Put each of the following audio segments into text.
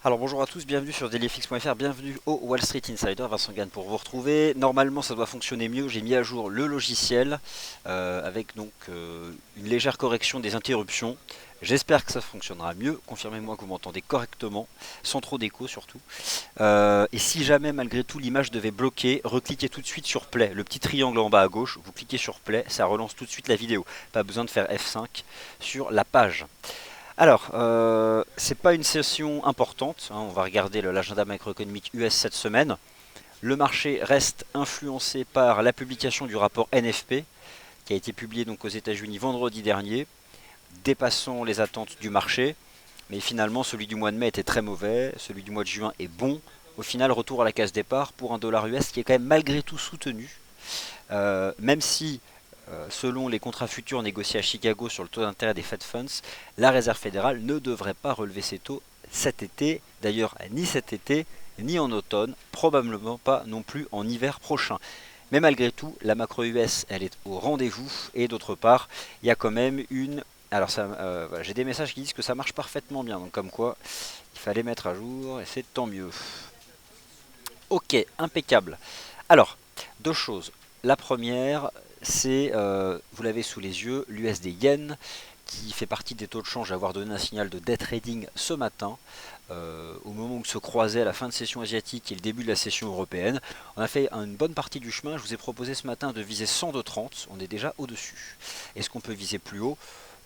Alors bonjour à tous, bienvenue sur dailyfx.fr, bienvenue au Wall Street Insider, Vincent Gann pour vous retrouver. Normalement ça doit fonctionner mieux, j'ai mis à jour le logiciel avec donc une légère correction des interruptions. J'espère que ça fonctionnera mieux, confirmez-moi que vous m'entendez correctement, sans trop d'écho surtout. Et si jamais malgré tout l'image devait bloquer, recliquez tout de suite sur Play, le petit triangle en bas à gauche, vous cliquez sur Play, ça relance tout de suite la vidéo. Pas besoin de faire F5 sur la page. Alors, c'est pas une session importante, hein, on va regarder l'agenda macroéconomique US cette semaine. Le marché reste influencé par la publication du rapport NFP, qui a été publié donc aux États-Unis vendredi dernier, dépassant les attentes du marché. Mais finalement, celui du mois de mai était très mauvais, celui du mois de juin est bon. Au final, retour à la case départ pour un dollar US qui est quand même malgré tout soutenu. Même si, selon les contrats futurs négociés à Chicago sur le taux d'intérêt des Fed Funds, la Réserve fédérale ne devrait pas relever ses taux cet été. D'ailleurs, ni cet été, ni en automne, probablement pas non plus en hiver prochain. Mais malgré tout, la macro US, elle est au rendez-vous. Et d'autre part, il y a quand même une... Alors, voilà, j'ai des messages qui disent que ça marche parfaitement bien. Donc comme quoi, il fallait mettre à jour et c'est tant mieux. Ok, impeccable. Alors, deux choses. La première, c'est, vous l'avez sous les yeux, l'USD Yen, qui fait partie des taux de change à avoir donné un signal de day trading ce matin, au moment où se croisait la fin de session asiatique et le début de la session européenne. On a fait une bonne partie du chemin. Je vous ai proposé ce matin de viser 102,30. On est déjà au-dessus. Est-ce qu'on peut viser plus haut?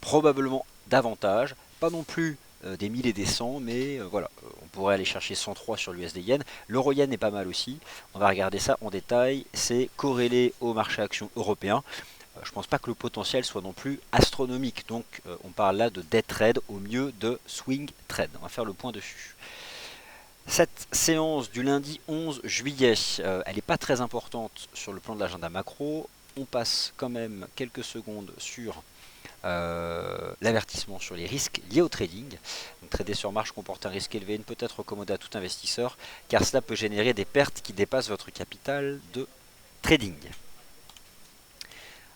Probablement davantage. Pas non plus des 1000 et des 100, mais voilà, on pourrait aller chercher 103 sur l'USD Yen. L'euro Yen est pas mal aussi. On va regarder ça en détail. C'est corrélé au marché action européen. Je pense pas que le potentiel soit non plus astronomique. Donc on parle là de day trade au mieux de swing trade. On va faire le point dessus. Cette séance du lundi 11 juillet, elle n'est pas très importante sur le plan de l'agenda macro. On passe quand même quelques secondes sur l'avertissement sur les risques liés au trading. Donc, trader sur marge comporte un risque élevé et ne peut être recommandé à tout investisseur, car cela peut générer des pertes qui dépassent votre capital de trading.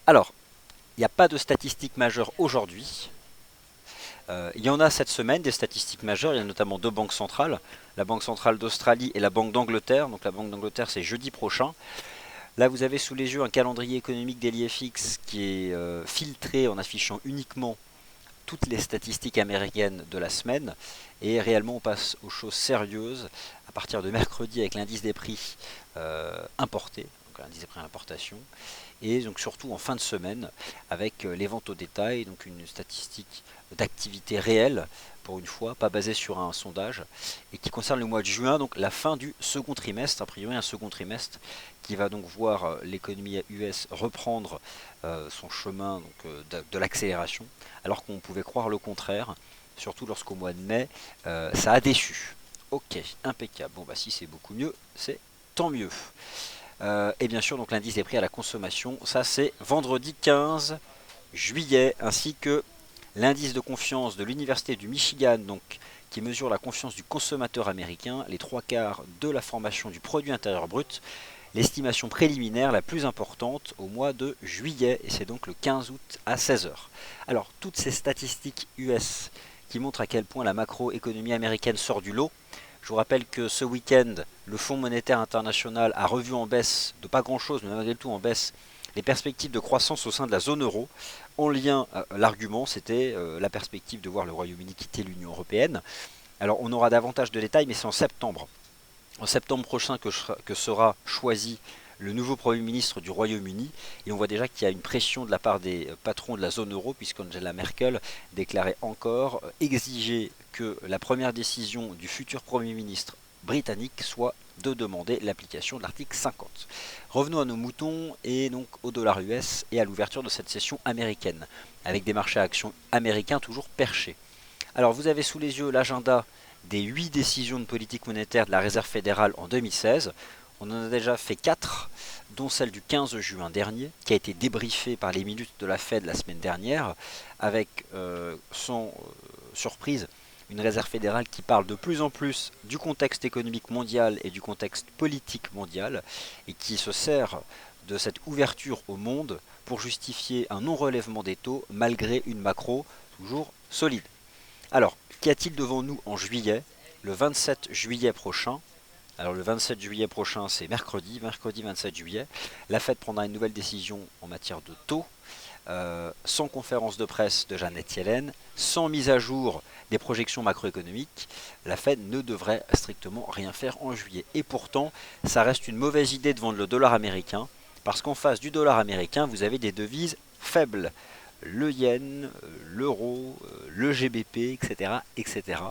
Alors, il n'y a pas de statistiques majeures aujourd'hui. Il y en a cette semaine des statistiques majeures, il y a notamment deux banques centrales, la Banque centrale d'Australie et la Banque d'Angleterre. Donc la Banque d'Angleterre c'est jeudi prochain. Là vous avez sous les yeux un calendrier économique d'HeliFX qui est filtré en affichant uniquement toutes les statistiques américaines de la semaine. Et réellement on passe aux choses sérieuses à partir de mercredi avec l'indice des prix importés, donc l'indice des prix à importation. Et donc surtout en fin de semaine avec les ventes au détail, donc une statistique d'activité réelle pour une fois, pas basée sur un sondage, et qui concerne le mois de juin, donc la fin du second trimestre, a priori un second trimestre qui va donc voir l'économie US reprendre son chemin de l'accélération, alors qu'on pouvait croire le contraire, surtout lorsqu'au mois de mai, ça a déçu. Ok, impeccable. Bon bah si c'est beaucoup mieux, c'est tant mieux. Et bien sûr donc l'indice des prix à la consommation, ça c'est vendredi 15 juillet, ainsi que l'indice de confiance de l'université du Michigan, donc qui mesure la confiance du consommateur américain, les trois quarts de la formation du produit intérieur brut, l'estimation préliminaire la plus importante au mois de juillet, et c'est donc le 15 août à 16 heures. Alors toutes ces statistiques US qui montrent à quel point la macroéconomie américaine sort du lot. Je vous rappelle que ce week-end, le Fonds monétaire international a revu en baisse, de pas grand-chose, mais malgré tout en baisse, les perspectives de croissance au sein de la zone euro. En lien, l'argument, c'était la perspective de voir le Royaume-Uni quitter l'Union européenne. Alors on aura davantage de détails, mais c'est en septembre. En septembre prochain que sera choisi le nouveau Premier ministre du Royaume-Uni. Et on voit déjà qu'il y a une pression de la part des patrons de la zone euro, puisqu'Angela Merkel déclarait encore exiger que la première décision du futur Premier ministre britannique soit de demander l'application de l'article 50. Revenons à nos moutons et donc au dollar US et à l'ouverture de cette session américaine, avec des marchés à actions américains toujours perchés. Alors vous avez sous les yeux l'agenda des 8 décisions de politique monétaire de la Réserve fédérale en 2016. On en a déjà fait 4, dont celle du 15 juin dernier, qui a été débriefée par les minutes de la Fed la semaine dernière, avec, sans surprise, une Réserve fédérale qui parle de plus en plus du contexte économique mondial et du contexte politique mondial, et qui se sert de cette ouverture au monde pour justifier un non-relèvement des taux malgré une macro toujours solide. Alors, qu'y a-t-il devant nous en juillet? le 27 juillet prochain. Alors le 27 juillet prochain, c'est mercredi 27 juillet. La Fed prendra une nouvelle décision en matière de taux, sans conférence de presse de Janet Yellen, sans mise à jour des projections macroéconomiques. La Fed ne devrait strictement rien faire en juillet. Et pourtant, ça reste une mauvaise idée de vendre le dollar américain, parce qu'en face du dollar américain, vous avez des devises faibles. Le yen, l'euro, le GBP, etc., etc.,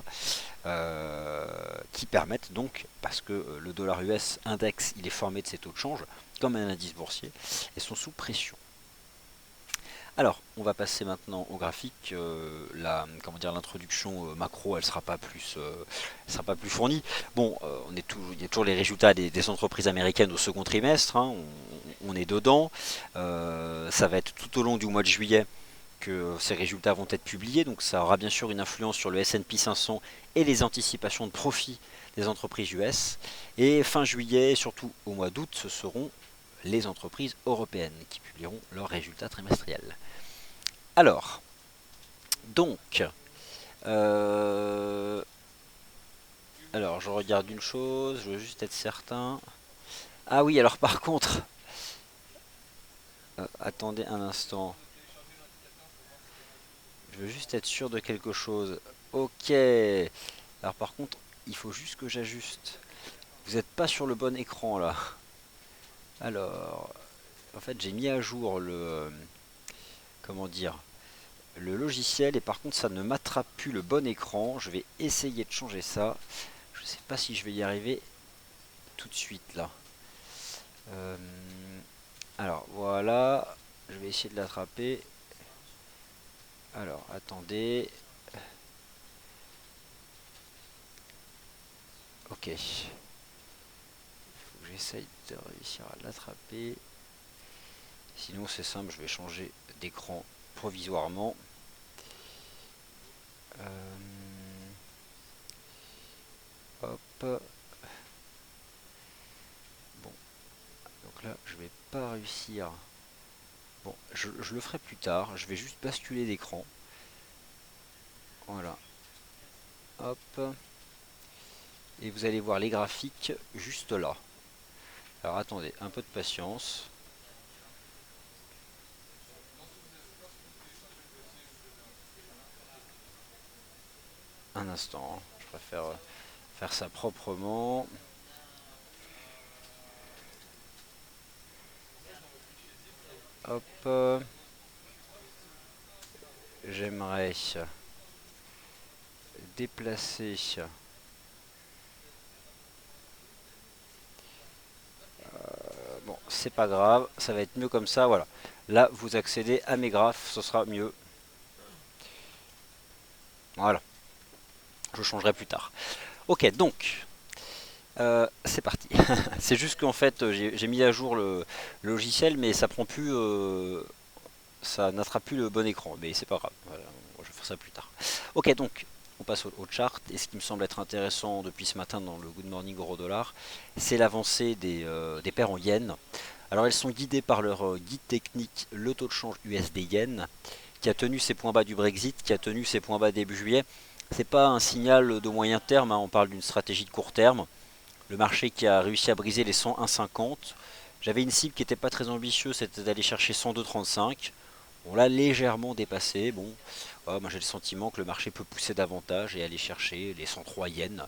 qui permettent donc, parce que le dollar US index, il est formé de ces taux de change, comme un indice boursier, et sont sous pression. Alors, on va passer maintenant au graphique. L'introduction macro, elle sera pas plus fournie. Bon, il y a toujours les résultats des entreprises américaines au second trimestre, hein, on est dedans. Ça va être tout au long du mois de juillet que ces résultats vont être publiés, donc ça aura bien sûr une influence sur le S&P 500 et les anticipations de profit des entreprises US. Et fin juillet, et surtout au mois d'août, ce seront les entreprises européennes qui publieront leurs résultats trimestriels. Alors, donc, alors je regarde une chose, je veux juste être certain. Ah oui, alors par contre, attendez un instant. Je veux juste être sûr de quelque chose. Ok. Alors par contre, il faut juste que j'ajuste. Vous n'êtes pas sur le bon écran là. Alors, en fait, j'ai mis à jour comment dire, le logiciel et par contre, ça ne m'attrape plus le bon écran. Je vais essayer de changer ça. Je ne sais pas si je vais y arriver tout de suite là. Alors voilà, je vais essayer de l'attraper. Alors attendez. Ok. Il faut que j'essaye de réussir à l'attraper. Sinon c'est simple, je vais changer d'écran provisoirement. Hop. Bon. Donc là, je vais pas réussir. Bon, je le ferai plus tard. Je vais juste basculer d'écran. Voilà. Hop. Et vous allez voir les graphiques juste là. Alors attendez, un peu de patience. Un instant, je préfère faire ça proprement. Hop. J'aimerais déplacer bon, c'est pas grave, ça va être mieux comme ça, voilà. Là, vous accédez à mes graphes, ce sera mieux. Voilà. Je changerai plus tard. Ok, donc, c'est parti. C'est juste qu'en fait, j'ai mis à jour le logiciel, mais ça prend plus, ça n'attrape plus le bon écran. Mais c'est pas grave. Voilà, je vais faire ça plus tard. Ok, donc, on passe au chart. Et ce qui me semble être intéressant depuis ce matin dans le Good Morning Euro Dollar, c'est l'avancée des paires en yens. Alors, elles sont guidées par leur guide technique, le taux de change USD-Yen, qui a tenu ses points bas du Brexit, qui a tenu ses points bas début juillet. C'est pas un signal de moyen terme, hein, on parle d'une stratégie de court terme. Le marché qui a réussi à briser les 101,50. J'avais une cible qui n'était pas très ambitieuse, c'était d'aller chercher 102,35. On l'a légèrement dépassé. Bon, moi j'ai le sentiment que le marché peut pousser davantage et aller chercher les 103 yens,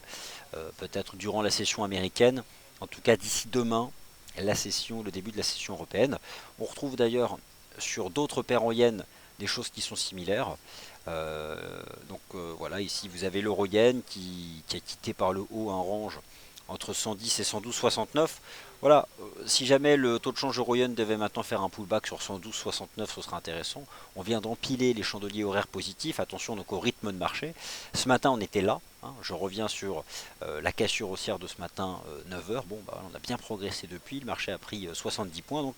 peut-être durant la session américaine. En tout cas d'ici demain, le début de la session européenne. On retrouve d'ailleurs sur d'autres paires en yens des choses qui sont similaires. Voilà, ici vous avez l'euro yen qui a quitté par le haut un range entre 110 et 112,69. Voilà, si jamais le taux de change euro-yen devait maintenant faire un pullback sur 112,69, ce serait intéressant. On vient d'empiler les chandeliers horaires positifs, attention donc au rythme de marché. Ce matin on était là, hein, je reviens sur la cassure haussière de ce matin, 9h. Bon, bah, on a bien progressé depuis, le marché a pris 70 points, donc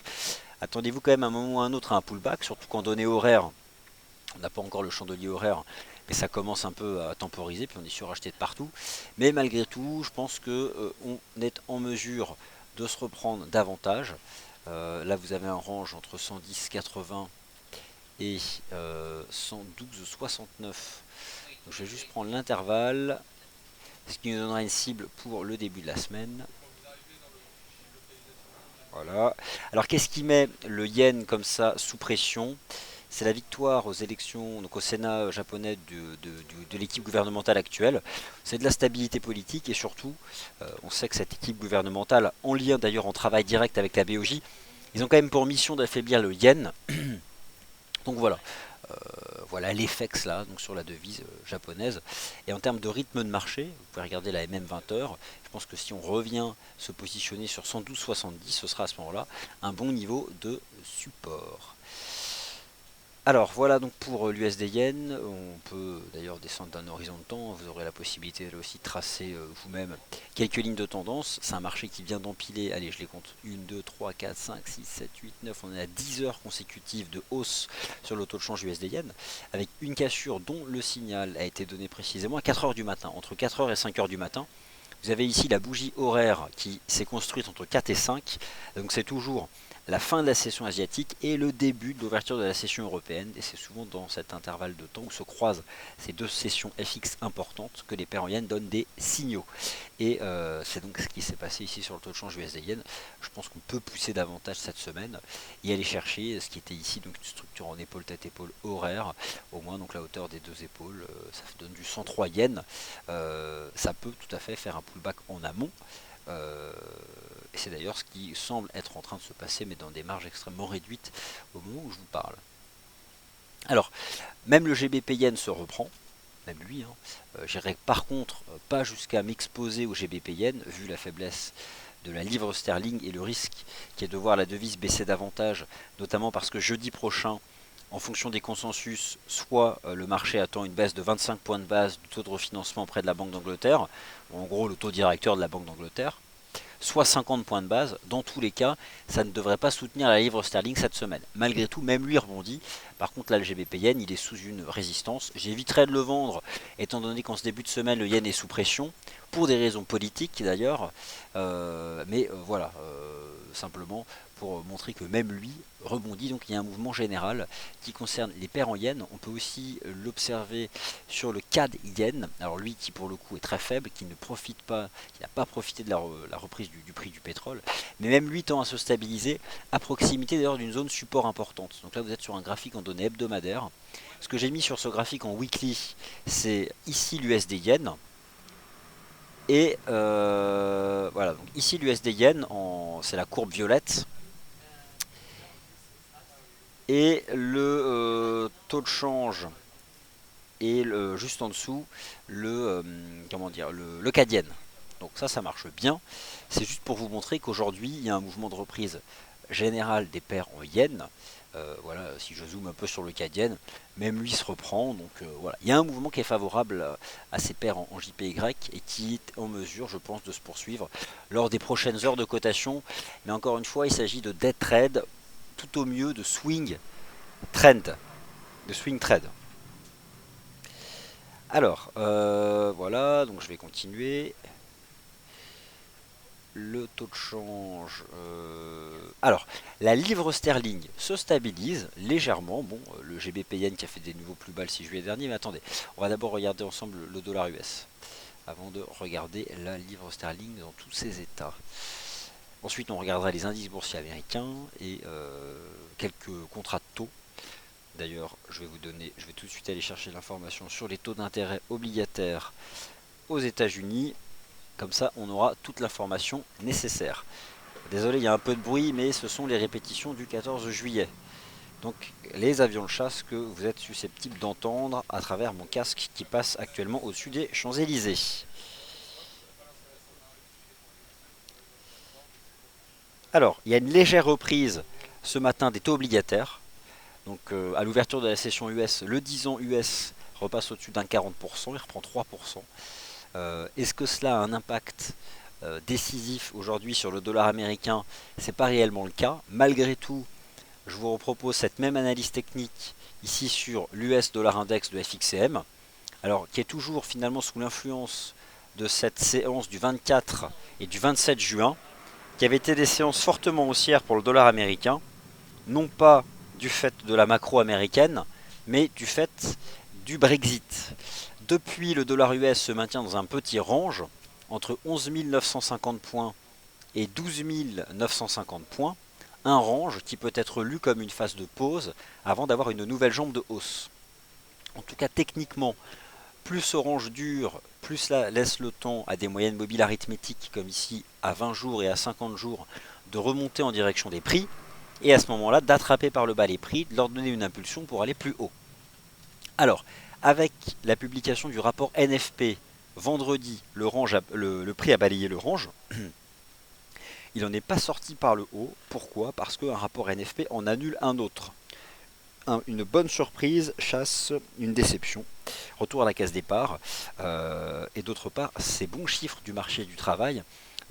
attendez-vous quand même à un moment ou à un autre à un pullback, surtout qu'en données horaires, on n'a pas encore le chandelier horaire, mais ça commence un peu à temporiser, puis on est suracheté de partout. Mais malgré tout, je pense que on est en mesure de se reprendre davantage. Là, vous avez un range entre 110,80 et 112,69. Donc, je vais juste prendre l'intervalle. ce qui nous donnera une cible pour le début de la semaine. Voilà. Alors qu'est-ce qui met le yen comme ça sous pression? C'est la victoire aux élections, donc au Sénat japonais de l'équipe gouvernementale actuelle. C'est de la stabilité politique et surtout, on sait que cette équipe gouvernementale, en lien d'ailleurs en travail direct avec la BOJ, ils ont quand même pour mission d'affaiblir le yen. Donc voilà, voilà l'effet là, donc sur la devise japonaise. Et en termes de rythme de marché, vous pouvez regarder la MM 20 heures. Je pense que si on revient se positionner sur 112,70, ce sera à ce moment-là un bon niveau de support. Alors voilà donc pour l'USD Yen, on peut d'ailleurs descendre d'un horizon de temps, vous aurez la possibilité là aussi de tracer vous-même quelques lignes de tendance. C'est un marché qui vient d'empiler, allez je les compte, 1, 2, 3, 4, 5, 6, 7, 8, 9, on est à 10 heures consécutives de hausse sur le taux de change USD Yen, avec une cassure dont le signal a été donné précisément à 4 heures du matin, entre 4 heures et 5 heures du matin. Vous avez ici la bougie horaire qui s'est construite entre 4 et 5, donc c'est toujours la fin de la session asiatique et le début de l'ouverture de la session européenne. Et c'est souvent dans cet intervalle de temps où se croisent ces deux sessions FX importantes que les paires en yen donnent des signaux. Et c'est donc ce qui s'est passé ici sur le taux de change USD-Yen. Je pense qu'on peut pousser davantage cette semaine et aller chercher ce qui était ici, donc une structure en épaule tête épaule horaire, au moins donc la hauteur des deux épaules, ça donne du 103 yens. Ça peut tout à fait faire un pullback en amont. Et c'est d'ailleurs ce qui semble être en train de se passer, mais dans des marges extrêmement réduites au moment où je vous parle. Alors, même le GBP Yen se reprend, même lui. J'irai par contre pas jusqu'à m'exposer au GBP Yen, vu la faiblesse de la livre sterling et le risque qui est de voir la devise baisser davantage, notamment parce que jeudi prochain, en fonction des consensus, soit le marché attend une baisse de 25 points de base du taux de refinancement auprès de la Banque d'Angleterre, en gros le taux directeur de la Banque d'Angleterre, soit 50 points de base. Dans tous les cas, ça ne devrait pas soutenir la livre sterling cette semaine. Malgré tout, même lui rebondit. Par contre, là, le GBP Yen, il est sous une résistance. J'éviterai de le vendre, étant donné qu'en ce début de semaine, le Yen est sous pression, pour des raisons politiques d'ailleurs. Voilà, simplement pour montrer que même lui rebondit. Donc il y a un mouvement général qui concerne les paires en Yen. On peut aussi l'observer sur le CAD Yen. Alors lui qui pour le coup est très faible, qui ne profite pas, qui n'a pas profité de la reprise du prix du pétrole, mais même lui tend à se stabiliser à proximité d'ailleurs d'une zone support importante. Donc là vous êtes sur un graphique en données hebdomadaires. Ce que j'ai mis sur ce graphique en weekly, c'est ici l'USD Yen. Et voilà, donc ici l'USD Yen, c'est la courbe violette. Et le taux de change et juste en dessous le CAD Yen. Donc ça marche bien. C'est juste pour vous montrer qu'aujourd'hui il y a un mouvement de reprise général des paires en yen. Voilà, si je zoome un peu sur le CAD Yen, même lui se reprend. Donc voilà, il y a un mouvement qui est favorable à ces paires en JPY et qui est en mesure, je pense, de se poursuivre lors des prochaines heures de cotation. Mais encore une fois, il s'agit de dead trade, tout au mieux de swing trend, de swing trade. Alors, voilà, donc je vais continuer. Le taux de change. Alors, la livre sterling se stabilise légèrement. Bon, le GBP Yen qui a fait des niveaux plus bas le 6 juillet dernier, mais attendez, on va d'abord regarder ensemble le dollar US avant de regarder la livre sterling dans tous ses états. Ensuite, on regardera les indices boursiers américains et quelques contrats de taux. D'ailleurs, je vais tout de suite aller chercher l'information sur les taux d'intérêt obligataires aux États-Unis. Comme ça, on aura toute l'information nécessaire. Désolé, il y a un peu de bruit, mais ce sont les répétitions du 14 juillet. Donc, les avions de chasse que vous êtes susceptibles d'entendre à travers mon casque qui passe actuellement au-dessus des Champs-Élysées. Alors, il y a une légère reprise ce matin des taux obligataires. Donc, à l'ouverture de la session US, le 10 ans US repasse au-dessus d'un 40%, il reprend 3%. Est-ce que cela a un impact décisif aujourd'hui sur le dollar américain? C'est pas réellement le cas. Malgré tout, je vous repropose cette même analyse technique ici sur l'US dollar index de FXCM, alors qui est toujours finalement sous l'influence de cette séance du 24 et du 27 juin, qui avaient été des séances fortement haussières pour le dollar américain, non pas du fait de la macro américaine, mais du fait du Brexit. Depuis, le dollar US se maintient dans un petit range entre 11 950 points et 12 950 points, un range qui peut être lu comme une phase de pause avant d'avoir une nouvelle jambe de hausse. En tout cas, techniquement, plus ce range dure, plus cela laisse le temps à des moyennes mobiles arithmétiques, comme ici à 20 jours et à 50 jours, de remonter en direction des prix, et à ce moment-là, d'attraper par le bas les prix, de leur donner une impulsion pour aller plus haut. Alors, avec la publication du rapport NFP vendredi, le prix a balayé le range. Il n'en est pas sorti par le haut. Pourquoi? Parce qu'un rapport NFP en annule un autre. Une bonne surprise chasse une déception. Retour à la case départ. Et d'autre part, ces bons chiffres du marché du travail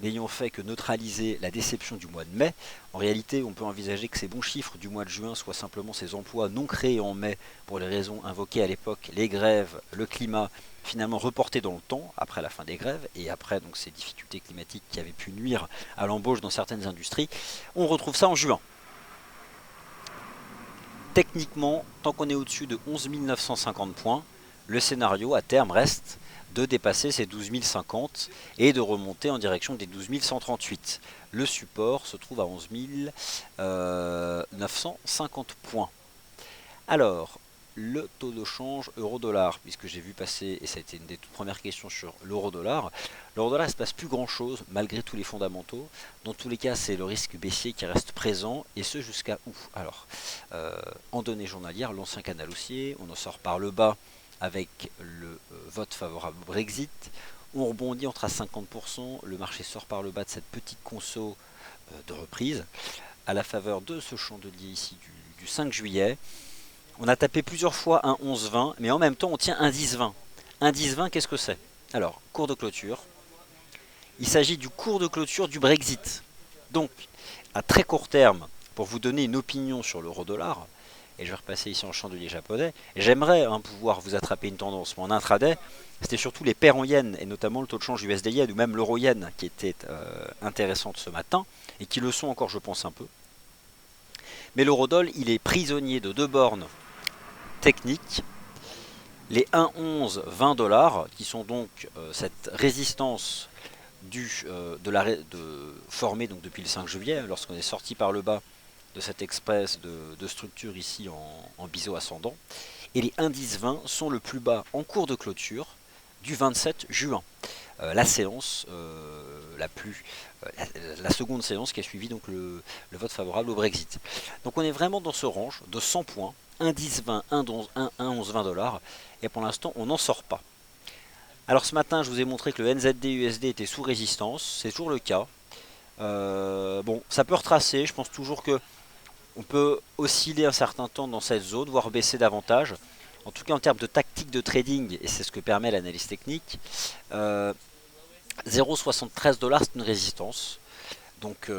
n'ayant fait que neutraliser la déception du mois de mai. En réalité, on peut envisager que ces bons chiffres du mois de juin soient simplement ces emplois non créés en mai pour les raisons invoquées à l'époque, les grèves, le climat, finalement reportés dans le temps après la fin des grèves et après donc ces difficultés climatiques qui avaient pu nuire à l'embauche dans certaines industries. On retrouve ça en juin. Techniquement, tant qu'on est au-dessus de 11 950 points, le scénario à terme reste de dépasser ces 12 050 et de remonter en direction des 12 138. Le support se trouve à 11 950 points. Alors, le taux de change euro-dollar, puisque j'ai vu passer, et ça a été une des toutes premières questions sur l'euro-dollar, l'euro-dollar, il ne se passe plus grand-chose, malgré tous les fondamentaux. Dans tous les cas, c'est le risque baissier qui reste présent, et ce jusqu'à où? Alors, en données journalières, l'ancien canal haussier, on en sort par le bas avec le vote favorable au Brexit. On rebondit entre à 50%, le marché sort par le bas de cette petite conso de reprise. À la faveur de ce chandelier ici du 5 juillet, on a tapé plusieurs fois un 11-20, mais en même temps on tient un 10-20. Un 10-20, qu'est-ce que c'est? Alors, cours de clôture. Il s'agit du cours de clôture du Brexit. Donc, à très court terme, pour vous donner une opinion sur l'euro-dollar, et je vais repasser ici en chandelier japonais, j'aimerais pouvoir vous attraper une tendance, mais en intraday, c'était surtout les paires en yens, et notamment le taux de change USD-yen, ou même l'euro-yen, qui étaient intéressantes ce matin, et qui le sont encore, je pense, un peu. Mais l'eurodoll, il est prisonnier de deux bornes techniques, les 1,11 20 $, qui sont donc cette résistance formée donc depuis le 5 juillet, lorsqu'on est sorti par le bas de cette express de structure ici en biseau ascendant. Et les indices 20 sont le plus bas en cours de clôture du 27 juin. La séance, la seconde séance qui a suivi donc le vote favorable au Brexit. Donc on est vraiment dans ce range de 100 points, 1,10-20, 1,11-20 $, et pour l'instant on n'en sort pas. Alors ce matin je vous ai montré que le NZD-USD était sous résistance, c'est toujours le cas. Bon, ça peut retracer, je pense toujours que on peut osciller un certain temps dans cette zone, voire baisser davantage. En tout cas en termes de tactique de trading, et c'est ce que permet l'analyse technique, 0,73 $, c'est une résistance. Donc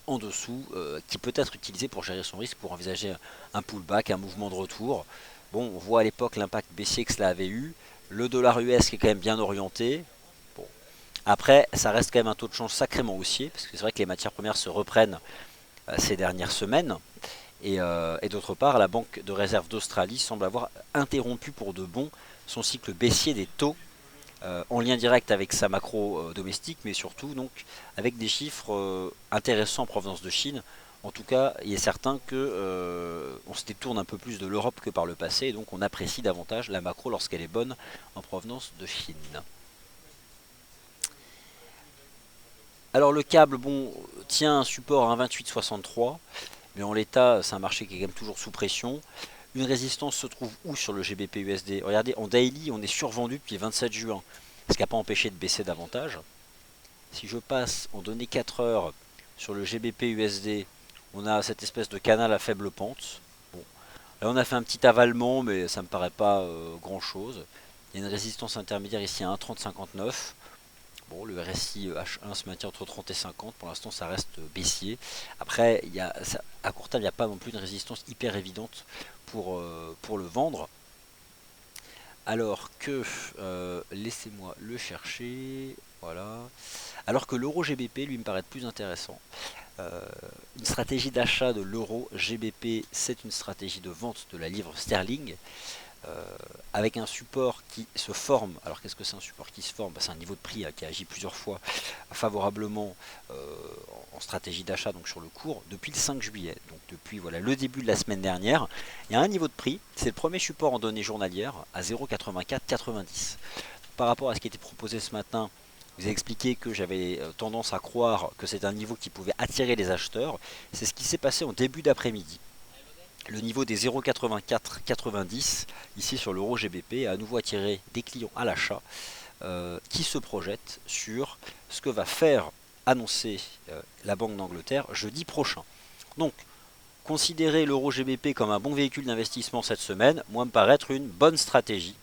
en dessous, qui peut être utilisé pour gérer son risque, pour envisager un pullback, un mouvement de retour. Bon, on voit à l'époque l'impact baissier que cela avait eu. Le dollar US qui est quand même bien orienté. Bon. Après, ça reste quand même un taux de change sacrément haussier, parce que c'est vrai que les matières premières se reprennent ces dernières semaines. Et d'autre part, la Banque de réserve d'Australie semble avoir interrompu pour de bon son cycle baissier des taux, en lien direct avec sa macro domestique, mais surtout donc avec des chiffres intéressants en provenance de Chine. En tout cas, il est certain que on se détourne un peu plus de l'Europe que par le passé, et donc on apprécie davantage la macro lorsqu'elle est bonne en provenance de Chine. Alors le câble, bon, tient un support à 1,2863, mais en l'état, c'est un marché qui est quand même toujours sous pression. Une résistance se trouve où sur le GBP USD? Regardez, en daily, on est survendu depuis le 27 juin, ce qui n'a pas empêché de baisser davantage. Si je passe en données 4 heures sur le GBP USD, on a cette espèce de canal à faible pente. Bon. Là, on a fait un petit avalement, mais ça ne me paraît pas grand-chose. Il y a une résistance intermédiaire ici à 1,3059. Bon, le RSI H1 se maintient entre 30 et 50. Pour l'instant, ça reste baissier. Après, à court terme, il n'y a pas non plus une résistance hyper évidente pour le vendre. Alors que, laissez-moi le chercher. Voilà. Alors que l'euro GBP, lui, me paraît plus intéressant. Une stratégie d'achat de l'euro GBP, c'est une stratégie de vente de la livre sterling. avec un support qui se forme. Alors qu'est-ce que c'est un support qui se forme? C'est un niveau de prix qui agit plusieurs fois favorablement en stratégie d'achat, donc sur le cours, depuis le 5 juillet. Donc depuis voilà, le début de la semaine dernière, il y a un niveau de prix, c'est le premier support en données journalières à 0,8490. Par rapport à ce qui était proposé ce matin, je vous ai expliqué que j'avais tendance à croire que c'est un niveau qui pouvait attirer les acheteurs. C'est ce qui s'est passé en début d'après-midi. Le niveau des 0,8490 ici sur l'euro GBP a à nouveau attiré des clients à l'achat qui se projettent sur ce que va faire annoncer la Banque d'Angleterre jeudi prochain. Donc, considérer l'euro GBP comme un bon véhicule d'investissement cette semaine, moi me paraît être une bonne stratégie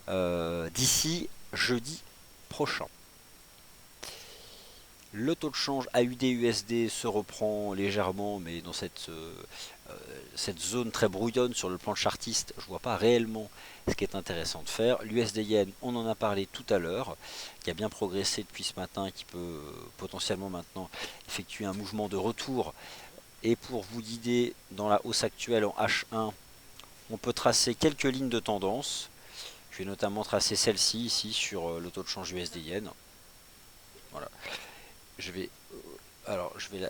d'ici jeudi prochain. Le taux de change AUD-USD se reprend légèrement, mais dans cette zone très brouillonne sur le plan chartiste, je ne vois pas réellement ce qui est intéressant de faire. L'USD Yen, on en a parlé tout à l'heure, qui a bien progressé depuis ce matin, qui peut potentiellement maintenant effectuer un mouvement de retour. Et pour vous guider dans la hausse actuelle en H1, on peut tracer quelques lignes de tendance. Je vais notamment tracer celle-ci ici sur le taux de change USD Yen. Voilà. Je vais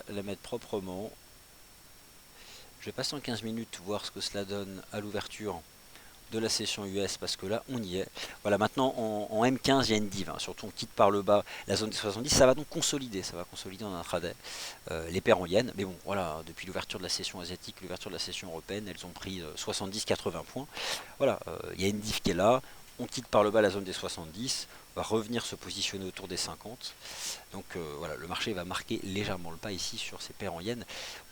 la mettre proprement. Je vais passer en 15 minutes voir ce que cela donne à l'ouverture de la session US parce que là on y est. Voilà, maintenant en M15 il y a une div, hein, surtout on quitte par le bas la zone des 70, ça va donc consolider, en intraday les paires en yens. Mais bon voilà, depuis l'ouverture de la session asiatique, l'ouverture de la session européenne, elles ont pris 70-80 points. Voilà, il y a une div qui est là, on quitte par le bas la zone des 70, on va revenir se positionner autour des 50. Donc voilà, le marché va marquer légèrement le pas ici sur ces paires en yens.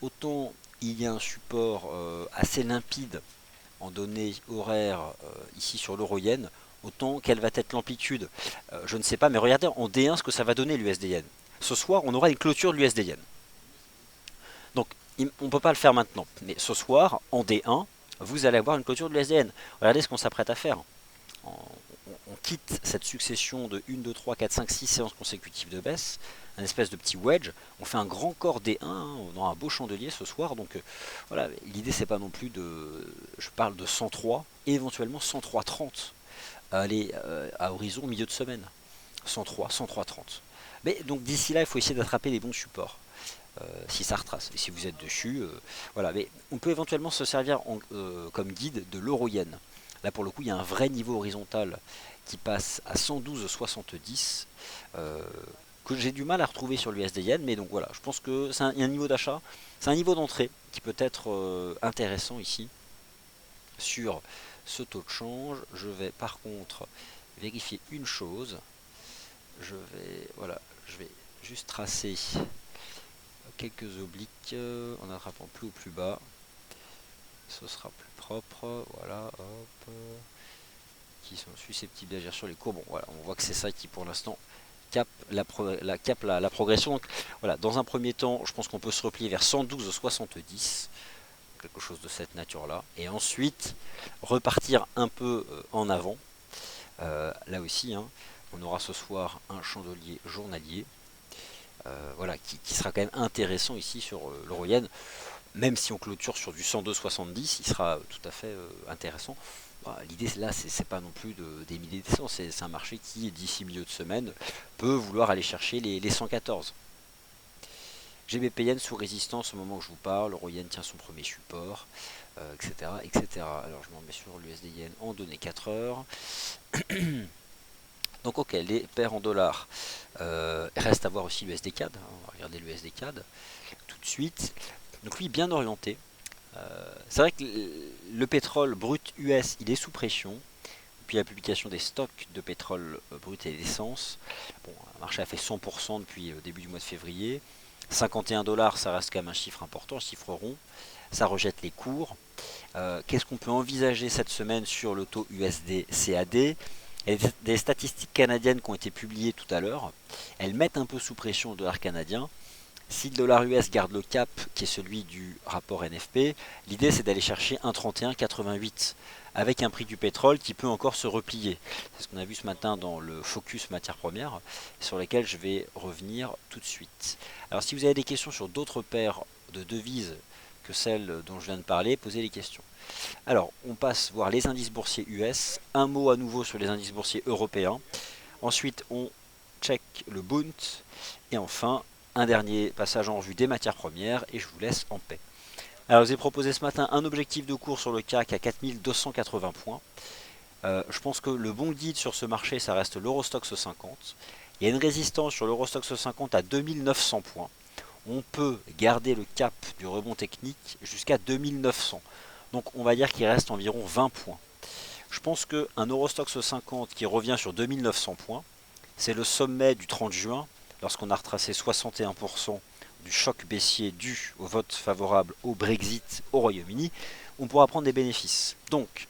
Autant il y a un support assez limpide en données horaires ici sur l'euro-yen, autant quelle va être l'amplitude, je ne sais pas, mais regardez en D1 ce que ça va donner l'USD-yen. Ce soir, on aura une clôture de l'USD-yen. Donc, on ne peut pas le faire maintenant, mais ce soir, en D1, vous allez avoir une clôture de l'USD-yen. Regardez ce qu'on s'apprête à faire. On quitte cette succession de 1, 2, 3, 4, 5, 6 séances consécutives de baisse, un espèce de petit wedge, on fait un grand corps D1, hein, on aura un beau chandelier ce soir, donc voilà, l'idée c'est pas non plus je parle de 103, et éventuellement 103,30, à aller à horizon milieu de semaine, 103, 103,30. Mais donc d'ici là, il faut essayer d'attraper les bons supports. Si ça retrace, et si vous êtes dessus, voilà, mais on peut éventuellement se servir comme guide de l'euro-yen. Là pour le coup il y a un vrai niveau horizontal qui passe à 112,70 que j'ai du mal à retrouver sur l'USD Yen, mais donc voilà, je pense que c'est un niveau d'achat, c'est un niveau d'entrée qui peut être intéressant ici sur ce taux de change. Je vais par contre vérifier une chose, je vais juste tracer quelques obliques en attrapant plus haut plus bas, ce sera plus propre, voilà, hop, qui sont susceptibles d'agir sur les cours. Bon voilà, on voit que c'est ça qui pour l'instant cap la progression. Donc voilà, dans un premier temps, je pense qu'on peut se replier vers 112,70, quelque chose de cette nature là, et ensuite repartir un peu en avant. Là aussi, hein, on aura ce soir un chandelier journalier, voilà, qui sera quand même intéressant ici sur l'euro-yen. Même si on clôture sur du 102,70, il sera tout à fait intéressant. Bah, l'idée là, c'est pas non plus d'éminer des 100, c'est un marché qui, d'ici milieu de semaine, peut vouloir aller chercher les 114. GBP Yen sous résistance au moment où je vous parle, l'euro Yen tient son premier support, etc., etc. Alors je m'en mets sur l'USD Yen en données 4 heures. Donc ok, les paires en dollars. Reste à voir aussi l'USD CAD. On va regarder l'USD CAD tout de suite. Donc lui bien orienté. C'est vrai que le pétrole brut US il est sous pression. Depuis la publication des stocks de pétrole brut et d'essence, bon, le marché a fait 100% depuis le début du mois de février. 51 $, ça reste quand même un chiffre important, un chiffre rond. Ça rejette les cours. Qu'est-ce qu'on peut envisager cette semaine sur le taux USD CAD? Il y a des statistiques canadiennes qui ont été publiées tout à l'heure. Elles mettent un peu sous pression le dollar canadien. Si le dollar US garde le cap qui est celui du rapport NFP, l'idée c'est d'aller chercher 1,3188 avec un prix du pétrole qui peut encore se replier. C'est ce qu'on a vu ce matin dans le focus matières premières sur lesquelles je vais revenir tout de suite. Alors si vous avez des questions sur d'autres paires de devises que celles dont je viens de parler, posez les questions. Alors, on passe voir les indices boursiers US. Un mot à nouveau sur les indices boursiers européens. Ensuite, on check le Bund. Et enfin, un dernier passage en revue des matières premières et je vous laisse en paix. Alors, je vous ai proposé ce matin un objectif de cours sur le CAC à 4280 points. Je pense que le bon guide sur ce marché, ça reste l'Eurostoxx 50. Il y a une résistance sur l'Eurostoxx 50 à 2900 points. On peut garder le cap du rebond technique jusqu'à 2900. Donc on va dire qu'il reste environ 20 points. Je pense qu'un Eurostoxx 50 qui revient sur 2900 points, c'est le sommet du 30 juin, lorsqu'on a retracé 61% du choc baissier dû au vote favorable au Brexit au Royaume-Uni. On pourra prendre des bénéfices. Donc,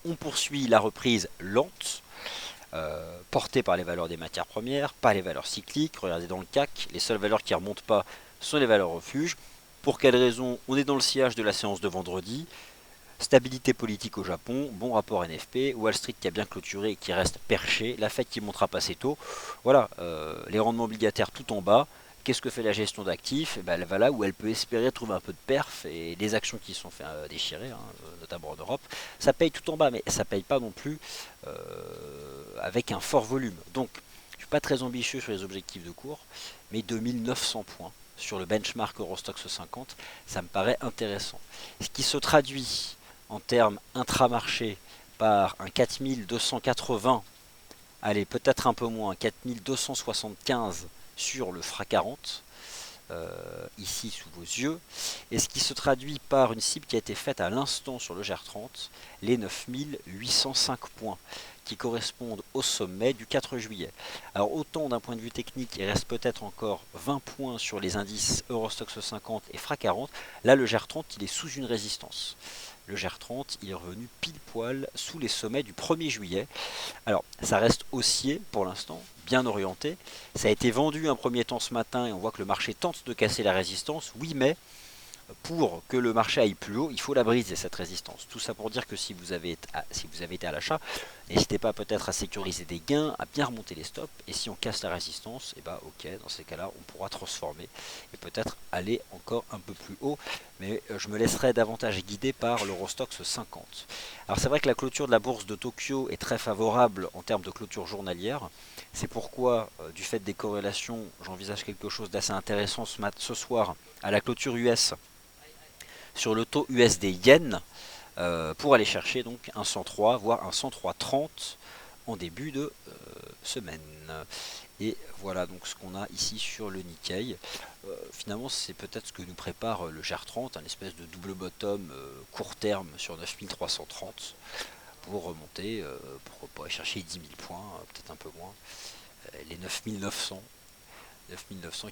on poursuit la reprise lente, portée par les valeurs des matières premières, pas les valeurs cycliques. Regardez dans le CAC, les seules valeurs qui ne remontent pas sont les valeurs refuges. Pour quelle raison? On est dans le sillage de la séance de vendredi. Stabilité politique au Japon, bon rapport NFP, Wall Street qui a bien clôturé et qui reste perché, la Fed qui montera pas ses taux. Voilà, les rendements obligataires tout en bas. Qu'est-ce que fait la gestion d'actifs? Elle va là où elle peut espérer trouver un peu de perf, et les actions qui sont fait déchirer, notamment en Europe, ça paye tout en bas, mais ça paye pas non plus avec un fort volume. Donc, je suis pas très ambitieux sur les objectifs de cours, mais 2900 points sur le benchmark Eurostoxx 50, ça me paraît intéressant. Ce qui se traduit en termes intramarché par un 4280, allez peut-être un peu moins, 4275 sur le FRA 40, ici sous vos yeux, et ce qui se traduit par une cible qui a été faite à l'instant sur le GR30, les 9805 points, qui correspondent au sommet du 4 juillet. Alors autant d'un point de vue technique, il reste peut-être encore 20 points sur les indices Eurostoxx 50 et FRA 40, là le GR30 il est sous une résistance. Le GR30 il est revenu pile poil sous les sommets du 1er juillet. Alors ça reste haussier pour l'instant, bien orienté. Ça a été vendu un premier temps ce matin et on voit que le marché tente de casser la résistance. Oui, mais pour que le marché aille plus haut, il faut la briser cette résistance. Tout ça pour dire que si vous avez été à l'achat, n'hésitez pas peut-être à sécuriser des gains, à bien remonter les stops. Et si on casse la résistance, et ok, dans ces cas-là, on pourra transformer et peut-être aller encore un peu plus haut. Mais je me laisserai davantage guider par l'Eurostoxx 50. Alors c'est vrai que la clôture de la bourse de Tokyo est très favorable en termes de clôture journalière. C'est pourquoi, du fait des corrélations, j'envisage quelque chose d'assez intéressant ce soir à la clôture US sur le taux USD yen pour aller chercher donc un 103 voire un 103,30 en début de semaine. Et voilà donc ce qu'on a ici sur le Nikkei. Finalement c'est peut-être ce que nous prépare le GR30, un espèce de double bottom court terme sur 9330 pour remonter, pour aller chercher 10 000 points, peut-être un peu moins, les 9900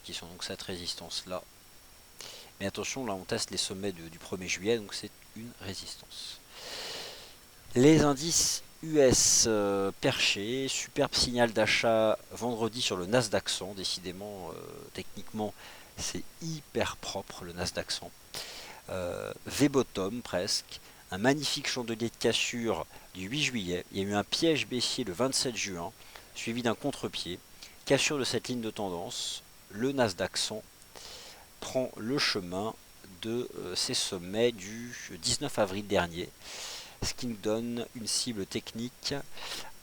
qui sont donc cette résistance là. Mais attention, là on teste les sommets du 1er juillet, donc c'est une résistance. Les indices US perchés, superbe signal d'achat vendredi sur le Nasdaq 100, décidément techniquement c'est hyper propre le Nasdaq 100. V-bottom presque, un magnifique chandelier de cassure du 8 juillet, il y a eu un piège baissier le 27 juin, suivi d'un contre-pied, cassure de cette ligne de tendance, le Nasdaq 100 prend le chemin de ces sommets du 19 avril dernier, ce qui nous donne une cible technique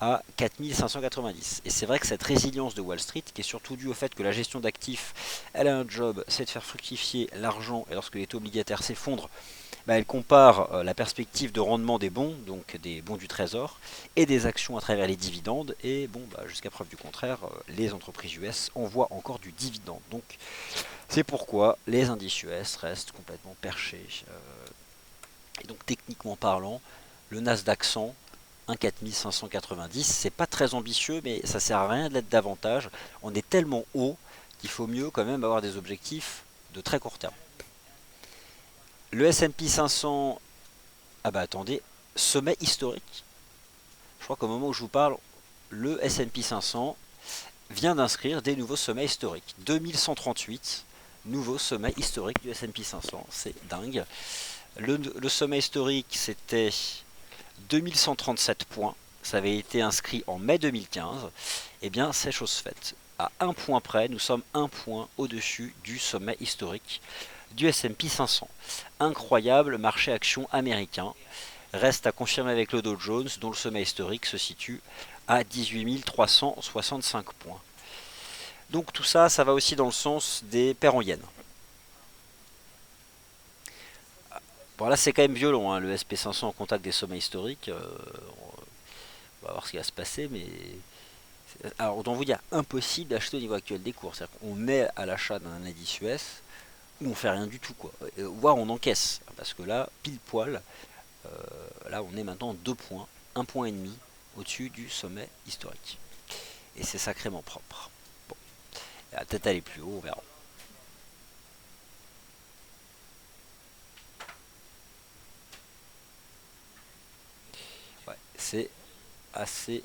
à 4590. Et c'est vrai que cette résilience de Wall Street, qui est surtout due au fait que la gestion d'actifs, elle a un job, c'est de faire fructifier l'argent, et lorsque les taux obligataires s'effondrent, elle compare la perspective de rendement des bons, donc des bons du trésor, et des actions à travers les dividendes, et jusqu'à preuve du contraire, les entreprises US envoient encore du dividende. Donc c'est pourquoi les indices US restent complètement perchés. Et donc techniquement parlant, le Nasdaq 100, 14590, c'est pas très ambitieux, mais ça sert à rien de l'être davantage. On est tellement haut qu'il faut mieux quand même avoir des objectifs de très court terme. Le S&P 500, attendez, sommet historique. Je crois qu'au moment où je vous parle, le S&P 500 vient d'inscrire des nouveaux sommets historiques. 2138, nouveau sommet historique du S&P 500, c'est dingue. Le sommet historique, c'était 2137 points, ça avait été inscrit en mai 2015, et bien c'est chose faite. À un point près, nous sommes un point au-dessus du sommet historique. du S&P 500. Incroyable marché action américain. Reste à confirmer avec le Dow Jones, dont le sommet historique se situe à 18 365 points. Donc tout ça, ça va aussi dans le sens des paires en yens. Bon là c'est quand même violent, hein, le SP500 en contact des sommets historiques. On va voir ce qui va se passer, mais... Alors autant vous dire, impossible d'acheter au niveau actuel des cours. C'est-à-dire qu'on est à l'achat d'un indice US ou on fait rien du tout, quoi. Voire on encaisse. Parce que là, pile poil, là on est maintenant 2 points, 1,5 point au-dessus du sommet historique. Et c'est sacrément propre. Bon, elle va peut-être aller plus haut, on verra. Ouais, c'est assez,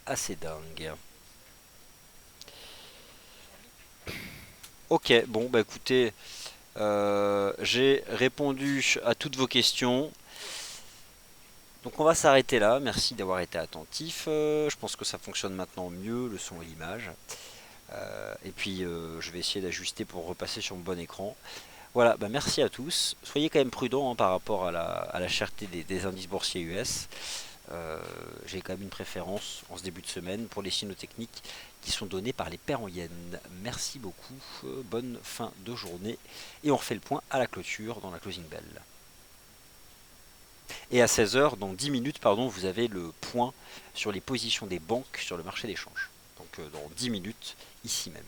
assez dingue. Ok, bon bah écoutez, j'ai répondu à toutes vos questions. Donc on va s'arrêter là. Merci d'avoir été attentif. Je pense que ça fonctionne maintenant mieux, le son et l'image. Et puis je vais essayer d'ajuster pour repasser sur mon bon écran. Voilà, bah merci à tous. Soyez quand même prudents, hein, par rapport à la cherté des indices boursiers US. J'ai quand même une préférence en ce début de semaine pour les signaux techniques qui sont donnés par les paires en yens. Merci beaucoup, bonne fin de journée. Et on refait le point à la clôture dans la closing bell. Et à 16 heures, dans 10 minutes, pardon, vous avez le point sur les positions des banques sur le marché d'échange. Donc dans 10 minutes, ici même.